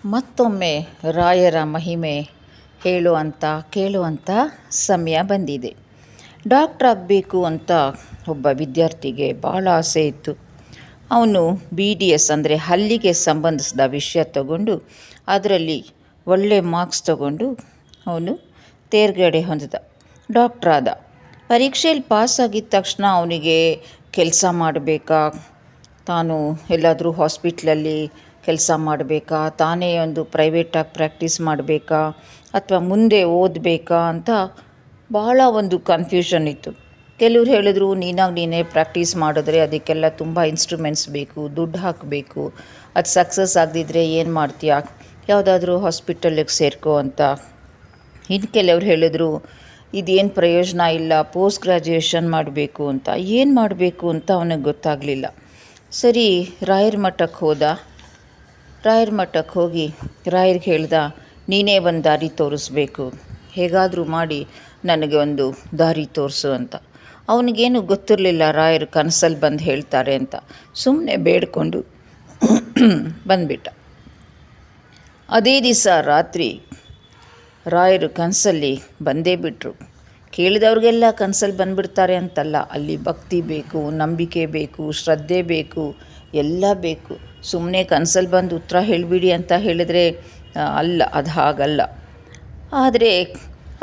ಮತ್ತೊಮ್ಮೆ ರಾಯರ ಮಹಿಮೆ ಹೇಳುವಂಥ ಕೇಳುವಂಥ ಸಮಯ ಬಂದಿದೆ. ಡಾಕ್ಟ್ರಾಗಬೇಕು ಅಂತ ಒಬ್ಬ ವಿದ್ಯಾರ್ಥಿಗೆ ಭಾಳ ಆಸೆ ಇತ್ತು. ಅವನು BDS ಅಂದರೆ ಹಲ್ಲಿಗೆ ಸಂಬಂಧಿಸಿದ ವಿಷಯ ತಗೊಂಡು ಅದರಲ್ಲಿ ಒಳ್ಳೆ ಮಾರ್ಕ್ಸ್ ತಗೊಂಡು ಅವನು ತೇರ್ಗಡೆ ಹೊಂದಿದ, ಡಾಕ್ಟ್ರಾದ. ಪರೀಕ್ಷೆಯಲ್ಲಿ ಪಾಸಾಗಿದ್ದ ತಕ್ಷಣ ಅವನಿಗೆ ಕೆಲಸ ಮಾಡಬೇಕಾ, ತಾನು ಎಲ್ಲಾದರೂ ಹಾಸ್ಪಿಟ್ಲಲ್ಲಿ ಕೆಲಸ ಮಾಡಬೇಕಾ, ತಾನೇ ಒಂದು ಪ್ರೈವೇಟಾಗಿ ಪ್ರಾಕ್ಟೀಸ್ ಮಾಡಬೇಕಾ, ಅಥವಾ ಮುಂದೆ ಓದಬೇಕಾ ಅಂತ ಭಾಳ ಒಂದು ಕನ್ಫ್ಯೂಷನ್ ಇತ್ತು. ಕೆಲವ್ರು ಹೇಳಿದ್ರು, ನೀನೇ ಪ್ರಾಕ್ಟೀಸ್ ಮಾಡಿದ್ರೆ ಅದಕ್ಕೆಲ್ಲ ತುಂಬ ಇನ್ಸ್ಟ್ರೂಮೆಂಟ್ಸ್ ಬೇಕು, ದುಡ್ಡು ಹಾಕಬೇಕು, ಅದು ಸಕ್ಸಸ್ ಆಗದಿದ್ದರೆ ಏನು ಮಾಡ್ತೀಯಾ, ಯಾವುದಾದ್ರೂ ಹಾಸ್ಪಿಟಲಿಗೆ ಸೇರ್ಕೋ ಅಂತ. ಇನ್ನು ಕೆಲವ್ರು ಹೇಳಿದ್ರು, ಇದೇನು ಪ್ರಯೋಜನ ಇಲ್ಲ, ಪೋಸ್ಟ್ ಗ್ರ್ಯಾಜುಯೇಷನ್ ಮಾಡಬೇಕು ಅಂತ. ಏನು ಮಾಡಬೇಕು ಅಂತ ಅವನಿಗೆ ಗೊತ್ತಾಗಲಿಲ್ಲ. ಸರಿ, ರಾಯರ ಮಠಕ್ಕೆ ಹೋದ. ರಾಯರ ಮಠಕ್ಕೆ ಹೋಗಿ ರಾಯರಿಗೆ ಹೇಳ್ದ, ನೀನೇ ಒಂದು ದಾರಿ ತೋರಿಸ್ಬೇಕು, ಹೇಗಾದರೂ ಮಾಡಿ ನನಗೆ ಒಂದು ದಾರಿ ತೋರಿಸು ಅಂತ. ಅವನಿಗೇನು ಗೊತ್ತಿರಲಿಲ್ಲ ರಾಯರು ಕನಸಲ್ಲಿ ಬಂದು ಹೇಳ್ತಾರೆ ಅಂತ. ಸುಮ್ಮನೆ ಬೇಡ್ಕೊಂಡು ಬಂದುಬಿಟ್ಟ. ಅದೇ ದಿವಸ ರಾತ್ರಿ ರಾಯರು ಕನಸಲ್ಲಿ ಬಂದೇ ಬಿಟ್ಟರು. ಕೇಳಿದವ್ರಿಗೆಲ್ಲ ಕನಸಲ್ಲಿ ಬಂದುಬಿಡ್ತಾರೆ ಅಂತಲ್ಲ, ಅಲ್ಲಿ ಭಕ್ತಿ ಬೇಕು, ನಂಬಿಕೆ ಬೇಕು, ಶ್ರದ್ಧೆ ಬೇಕು, ಎಲ್ಲ ಬೇಕು. ಸುಮ್ಮನೆ ಕನಸಲ್ಲಿ ಬಂದು ಉತ್ತರ ಹೇಳಿಬಿಡಿ ಅಂತ ಹೇಳಿದರೆ ಅಲ್ಲ, ಅದು ಹಾಗಲ್ಲ. ಆದರೆ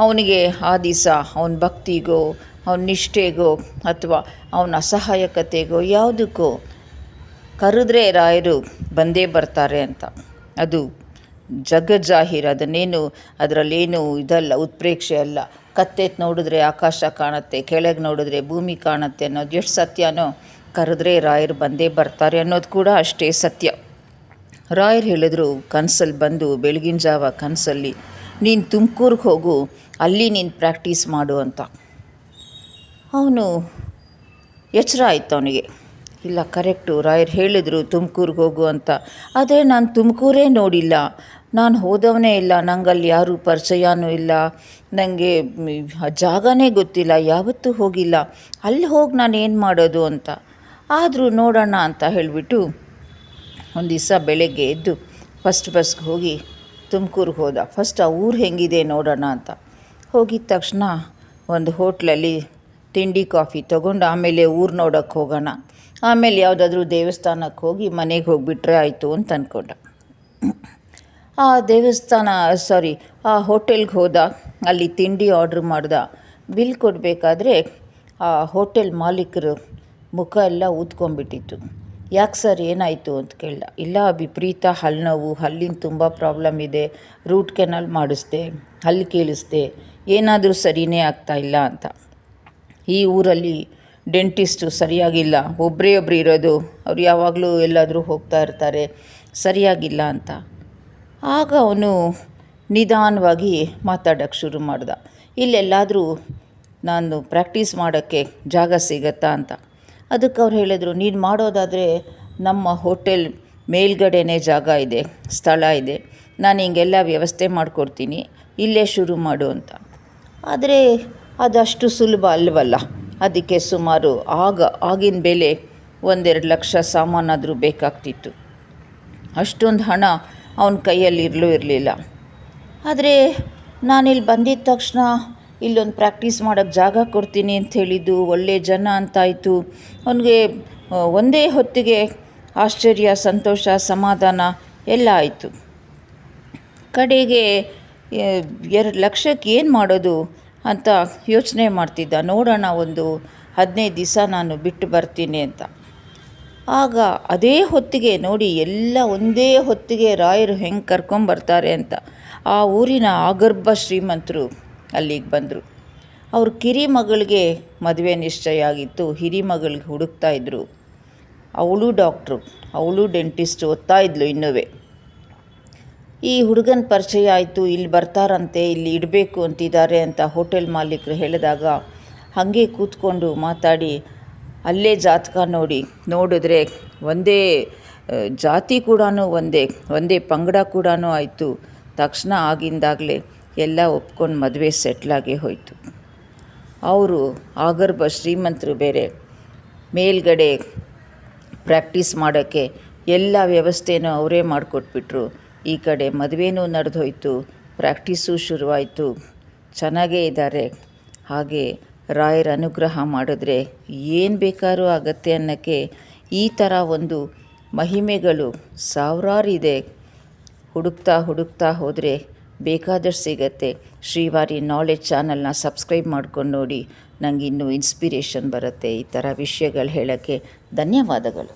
ಅವನಿಗೆ ಆ ದಿವಸ ಅವನ ಭಕ್ತಿಗೋ, ಅವನ ನಿಷ್ಠೆಗೋ, ಅಥವಾ ಅವನ ಅಸಹಾಯಕತೆಗೋ ಯಾವುದಕ್ಕೋ ಕರೆದ್ರೆ ರಾಯರು ಬಂದೇ ಬರ್ತಾರೆ ಅಂತ. ಅದು ಜಗಜ್ಜಾಹೀರ್, ಅದರಲ್ಲೇನು ಇದಲ್ಲ, ಉತ್ಪ್ರೇಕ್ಷೆ ಅಲ್ಲ. ಕತ್ತೆತ್ತು ನೋಡಿದ್ರೆ ಆಕಾಶ ಕಾಣುತ್ತೆ, ಕೆಳಗೆ ನೋಡಿದ್ರೆ ಭೂಮಿ ಕಾಣುತ್ತೆ ಅನ್ನೋದು ಎಷ್ಟು ಸತ್ಯನೋ, ಕರೆದ್ರೆ ರಾಯರು ಬಂದೇ ಬರ್ತಾರೆ ಅನ್ನೋದು ಕೂಡ ಅಷ್ಟೇ ಸತ್ಯ. ರಾಯರು ಹೇಳಿದ್ರು ಕನಸಲ್ಲಿ ಬಂದು, ಬೆಳಗಿನ ಜಾವ ಕನಸಲ್ಲಿ, ನೀನು ತುಮಕೂರಿಗೆ ಹೋಗು, ಅಲ್ಲಿ ನೀನು ಪ್ರಾಕ್ಟೀಸ್ ಮಾಡು ಅಂತ. ಅವನು ಎಚ್ಚರ ಆಯಿತು ಅವನಿಗೆ. ಇಲ್ಲ, ಕರೆಕ್ಟು, ರಾಯರು ಹೇಳಿದರು ತುಮಕೂರಿಗೆ ಹೋಗು ಅಂತ. ಆದರೆ ನಾನು ತುಮಕೂರೇ ನೋಡಿಲ್ಲ, ನಾನು ಹೋದವನೇ ಇಲ್ಲ, ನಂಗಲ್ಲಿ ಯಾರೂ ಪರಿಚಯನೂ ಇಲ್ಲ, ನನಗೆ ಜಾಗನೇ ಗೊತ್ತಿಲ್ಲ, ಯಾವತ್ತೂ ಹೋಗಿಲ್ಲ, ಅಲ್ಲಿ ಹೋಗಿ ನಾನು ಏನು ಮಾಡೋದು ಅಂತ. ಆದರೂ ನೋಡೋಣ ಅಂತ ಹೇಳಿಬಿಟ್ಟು ಒಂದು ದಿವಸ ಬೆಳಗ್ಗೆ ಎದ್ದು ಫಸ್ಟ್ ಬಸ್ಗೆ ಹೋಗಿ ತುಮಕೂರಿಗೆ ಹೋದ. ಫಸ್ಟ್ ಆ ಊರು ಹೆಂಗಿದೆ ನೋಡೋಣ ಅಂತ. ಹೋಗಿದ ತಕ್ಷಣ ಒಂದು ಹೋಟ್ಲಲ್ಲಿ ತಿಂಡಿ ಕಾಫಿ ತೊಗೊಂಡು ಆಮೇಲೆ ಊರು ನೋಡೋಕ್ಕೆ ಹೋಗೋಣ, ಆಮೇಲೆ ಯಾವುದಾದ್ರೂ ದೇವಸ್ಥಾನಕ್ಕೆ ಹೋಗಿ ಮನೆಗೆ ಹೋಗಿಬಿಟ್ರೆ ಆಯಿತು ಅಂತ ಅಂದ್ಕೊಂಡ. ಆ ಹೋಟೆಲ್ಗೆ ಹೋದ, ಅಲ್ಲಿ ತಿಂಡಿ ಆರ್ಡ್ರ್ ಮಾಡ್ದ. ಬಿಲ್ ಕೊಡಬೇಕಾದ್ರೆ ಆ ಹೋಟೆಲ್ ಮಾಲೀಕರು ಮುಖ ಎಲ್ಲ ಊದ್ಕೊಂಡ್ಬಿಟ್ಟಿತ್ತು. ಯಾಕೆ ಸರ್, ಏನಾಯಿತು ಅಂತ ಕೇಳ್ದ. ಇಲ್ಲ, ವಿಪರೀತ ಹಲ್ಲು ನೋವು, ಹಲ್ಲಿನ ತುಂಬ ಪ್ರಾಬ್ಲಮ್ ಇದೆ, ರೂಟ್ ಕೆನಾಲ್ ಮಾಡಿಸ್ದೆ, ಹಲ್ಲು ಕೇಳಿಸ್ದೆ, ಏನಾದರೂ ಸರಿಯೇ ಆಗ್ತಾಯಿಲ್ಲ ಅಂತ. ಈ ಊರಲ್ಲಿ ಡೆಂಟಿಸ್ಟು ಸರಿಯಾಗಿಲ್ಲ, ಒಬ್ಬರೇ ಇರೋದು, ಅವ್ರು ಯಾವಾಗಲೂ ಎಲ್ಲಾದರೂ ಹೋಗ್ತಾ ಇರ್ತಾರೆ, ಸರಿಯಾಗಿಲ್ಲ ಅಂತ. ಆಗ ಅವನು ನಿಧಾನವಾಗಿ ಮಾತಾಡೋಕ್ಕೆ ಶುರು ಮಾಡ್ದ. ಇಲ್ಲೆಲ್ಲಾದರೂ ನಾನು ಪ್ರಾಕ್ಟೀಸ್ ಮಾಡೋಕ್ಕೆ ಜಾಗ ಸಿಗತ್ತಾ ಅಂತ. ಅದಕ್ಕೆ ಅವ್ರು ಹೇಳಿದ್ರು, ನೀನು ಮಾಡೋದಾದರೆ ನಮ್ಮ ಹೋಟೆಲ್ ಮೇಲ್ಗಡೆನೇ ಜಾಗ ಇದೆ, ಸ್ಥಳ ಇದೆ, ನಾನು ಹಿಂಗೆಲ್ಲ ವ್ಯವಸ್ಥೆ ಮಾಡಿಕೊಡ್ತೀನಿ, ಇಲ್ಲೇ ಶುರು ಮಾಡು ಅಂತ. ಆದರೆ ಅದಷ್ಟು ಸುಲಭ ಅಲ್ವಲ್ಲ. ಅದಕ್ಕೆ ಸುಮಾರು ಆಗಿನ ಬೆಲೆ 1-2 ಲಕ್ಷ ಸಾಮಾನಾದರೂ ಬೇಕಾಗ್ತಿತ್ತು. ಅಷ್ಟೊಂದು ಹಣ ಅವನ ಕೈಯಲ್ಲಿ ಇರಲಿಲ್ಲ. ಆದರೆ ನಾನಿಲ್ಲಿ ಬಂದಿದ್ದ ತಕ್ಷಣ ಇಲ್ಲೊಂದು ಪ್ರಾಕ್ಟೀಸ್ ಮಾಡೋಕ್ಕೆ ಜಾಗ ಕೊಡ್ತೀನಿ ಅಂತ ಹೇಳಿದ್ದು, ಒಳ್ಳೆಯ ಜನ ಅಂತಾಯಿತು. ಅವನಿಗೆ ಒಂದೇ ಹೊತ್ತಿಗೆ ಆಶ್ಚರ್ಯ, ಸಂತೋಷ, ಸಮಾಧಾನ ಎಲ್ಲ ಆಯಿತು. ಕಡೆಗೆ 2 ಲಕ್ಷಕ್ಕೆ ಏನು ಮಾಡೋದು ಅಂತ ಯೋಚನೆ ಮಾಡ್ತಿದ್ದ. ನೋಡೋಣ, ಒಂದು 15 ದಿವಸ ನಾನು ಬಿಟ್ಟು ಬರ್ತೀನಿ ಅಂತ. ಆಗ ಅದೇ ಹೊತ್ತಿಗೆ ನೋಡಿ, ಎಲ್ಲ ಒಂದೇ ಹೊತ್ತಿಗೆ ರಾಯರು ಹೆಂಗೆ ಕರ್ಕೊಂಬರ್ತಾರೆ ಅಂತ. ಆ ಊರಿನ ಆಗರ್ಭ ಶ್ರೀಮಂತರು ಅಲ್ಲಿಗೆ ಬಂದರು. ಅವ್ರ ಕಿರಿಮಗಳಿಗೆ ಮದುವೆ ನಿಶ್ಚಯ ಆಗಿತ್ತು, ಹಿರಿಮಗಳಿಗೆ ಹುಡುಕ್ತಾ ಇದ್ದರು. ಅವಳು ಡಾಕ್ಟ್ರು, ಅವಳು ಡೆಂಟಿಸ್ಟ್, ಓದ್ತಾ ಇದ್ಲು ಇನ್ನೂ. ಈ ಹುಡುಗನ ಪರಿಚಯ ಆಯಿತು, ಇಲ್ಲಿ ಬರ್ತಾರಂತೆ, ಇಲ್ಲಿ ಇಡಬೇಕು ಅಂತಿದ್ದಾರೆ ಅಂತ ಹೋಟೆಲ್ ಮಾಲೀಕರು ಹೇಳಿದಾಗ ಹಾಗೆ ಕೂತ್ಕೊಂಡು ಮಾತಾಡಿ ಅಲ್ಲೇ ಜಾತಕ ನೋಡಿದ್ರೆ ಒಂದೇ ಜಾತಿ ಕೂಡ ಒಂದೇ ಪಂಗಡ ಕೂಡ ಆಯಿತು. ತಕ್ಷಣ ಆಗಿಂದಾಗಲೇ ಎಲ್ಲ ಒಪ್ಕೊಂಡು ಮದುವೆ ಸೆಟ್ಲಾಗಿ ಹೋಯಿತು. ಅವರು ಆಗರ್ಭ ಶ್ರೀಮಂತರು ಬೇರೆ, ಮೇಲ್ಗಡೆ ಪ್ರಾಕ್ಟೀಸ್ ಮಾಡೋಕ್ಕೆ ಎಲ್ಲ ವ್ಯವಸ್ಥೆನೂ ಅವರೇ ಮಾಡಿಕೊಟ್ಬಿಟ್ರು. ಈ ಕಡೆ ಮದುವೆನೂ ನಡೆದೋಯ್ತು, ಪ್ರಾಕ್ಟೀಸು ಶುರುವಾಯಿತು, ಚೆನ್ನಾಗೇ ಇದ್ದಾರೆ. ಹಾಗೆ ರಾಯರ ಅನುಗ್ರಹ ಮಾಡಿದ್ರೆ ಏನು ಬೇಕಾದ್ರೂ ಆಗತ್ತೆ ಅನ್ನೋಕ್ಕೆ ಈ ಥರ ಒಂದು ಮಹಿಮೆಗಳು ಸಾವಿರಾರಿದೆ. ಹುಡುಕ್ತಾ ಹೋದರೆ ಬೇಕಾದಷ್ಟು ಸಿಗತ್ತೆ. ಶ್ರೀವಾರಿ ನಾಲೆಡ್ಜ್ ಚಾನಲ್ನ ಸಬ್ಸ್ಕ್ರೈಬ್ ಮಾಡ್ಕೊಂಡು ನೋಡಿ. ನನಗಿನ್ನೂ ಇನ್ಸ್ಪಿರೇಷನ್ ಬರುತ್ತೆ ಈ ಥರ ವಿಷಯಗಳು ಹೇಳೋಕ್ಕೆ. ಧನ್ಯವಾದಗಳು.